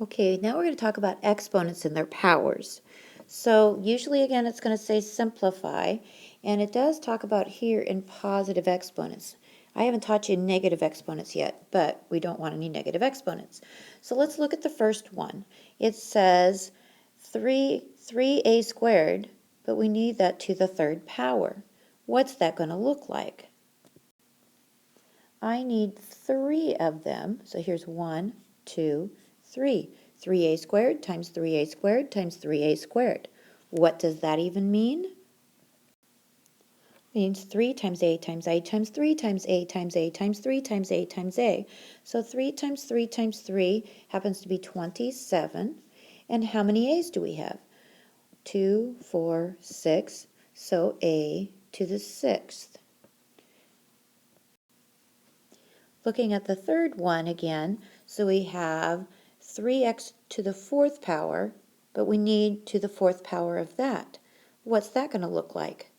Okay, now we're going to talk about exponents and their powers. So usually, again, it's going to say simplify, and it does talk about here in positive exponents. I haven't taught you negative exponents yet, but we don't want any negative exponents. So let's look at the first one. It says 3a squared, but we need that to the third power. What's that going to look like? I need 3 of them, so here's 1, 2, 3. 3a squared times 3a squared times 3a squared. What does that even mean? It means 3 times a times a times 3 times a times a times 3 times a times a. So 3 times 3 times 3 happens to be 27. And how many a's do we have? 2, 4, 6. So a to the 6th. Looking at the third one again, so we have 3x to the 4th power, but we need to the 4th power of that. What's that going to look like?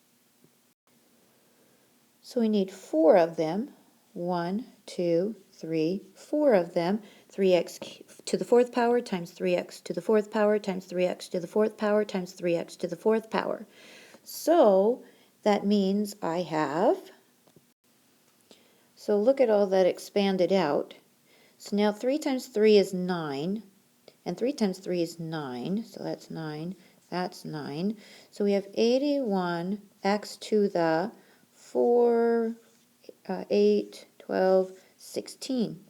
So we need 4 of them. 1, 2, 3, 4 of them. 3x to the 4th power times 3x to the 4th power times 3x to the 4th power times 3x to the 4th power. So that means I have, so look at all that expanded out. So now 3 times 3 is 9, and 3 times 3 is 9, so that's 9, that's 9. So we have 81 x to the 4, 8, 12, 16.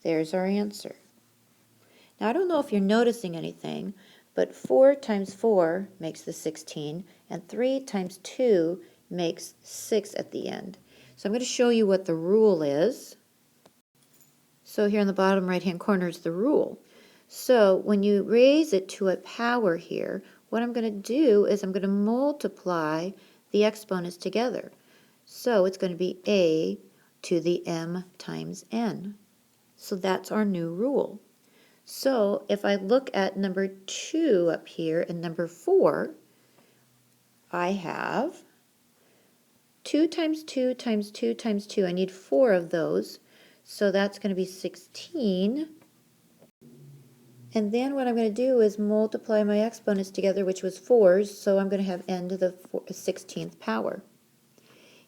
There's our answer. Now I don't know if you're noticing anything, but 4 times 4 makes the 16, and 3 times 2 makes 6 at the end. So I'm going to show you what the rule is. So here in the bottom right-hand corner is the rule. So when you raise it to a power here, what I'm going to do is I'm going to multiply the exponents together. So it's going to be a to the m times n. So that's our new rule. So if I look at number 2 up here and number 4, I have 2 times 2 times 2 times 2. I need 4 of those. So that's going to be 16. And then what I'm going to do is multiply my exponents together, which was 4s, so I'm going to have n to the 16th power.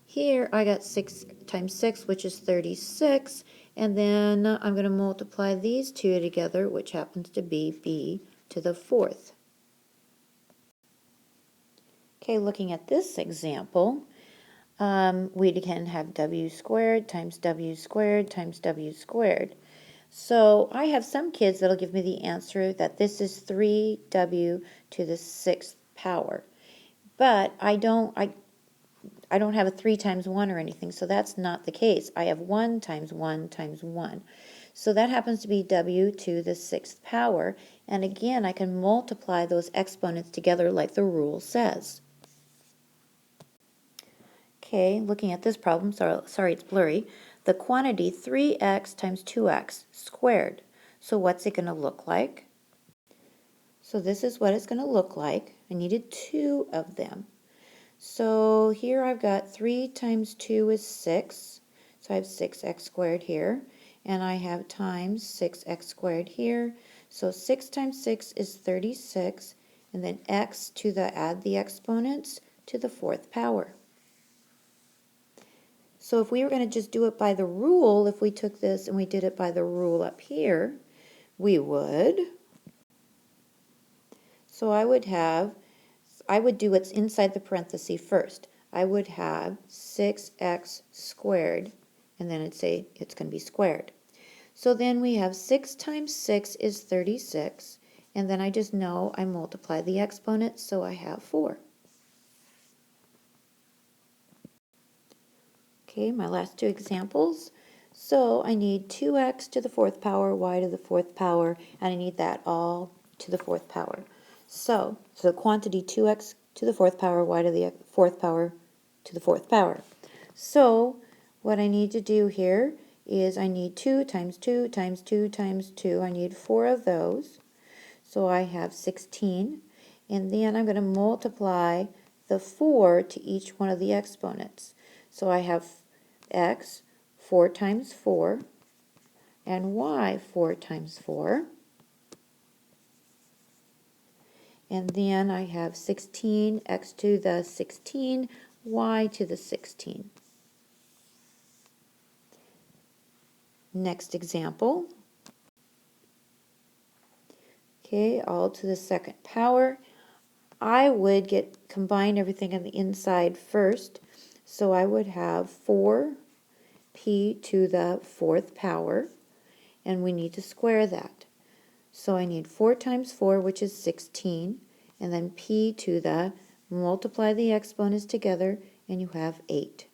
Here I got 6 times 6, which is 36, and then I'm going to multiply these two together, which happens to be b to the 4th. Okay, looking at this example, we can have w squared times w squared times w squared. So I have some kids that'll give me the answer that this is 3w to the 6th power. But I don't have a 3 times 1 or anything, so that's not the case. I have 1 times 1 times 1. So that happens to be w to the 6th power. And again, I can multiply those exponents together like the rule says. Okay, looking at this problem, sorry it's blurry. The quantity 3x times 2x squared. So what's it going to look like? So this is what it's going to look like. I needed 2 of them. So here I've got 3 times 2 is 6. So I have 6x squared here. And I have times 6x squared here. So 6 times 6 is 36. And then x to the add the exponents to the 4th power. So if we were going to just do it by the rule, if we took this and we did it by the rule up here, we would. So I would do what's inside the parenthesis first. I would have 6x squared, and then it'd say it's going to be squared. So then we have 6 times 6 is 36, and then I just know I multiply the exponent, so I have 4. Okay, my last two examples. So I need 2x to the 4th power, y to the 4th power, and I need that all to the 4th power. So the quantity 2x to the 4th power, y to the 4th power to the 4th power. So what I need to do here is I need 2 times 2 times 2 times 2. I need 4 of those. So I have 16. And then I'm going to multiply the 4 to each one of the exponents. So I have x 4 times 4 and y 4 times 4. And then I have 16, x to the 16, y to the 16. Next example. Okay, all to the second power. I would combine everything on the inside first. So I would have 4p to the fourth power, and we need to square that. So I need 4 times 4, which is 16, and then p to the, multiply the exponents together, and you have 8.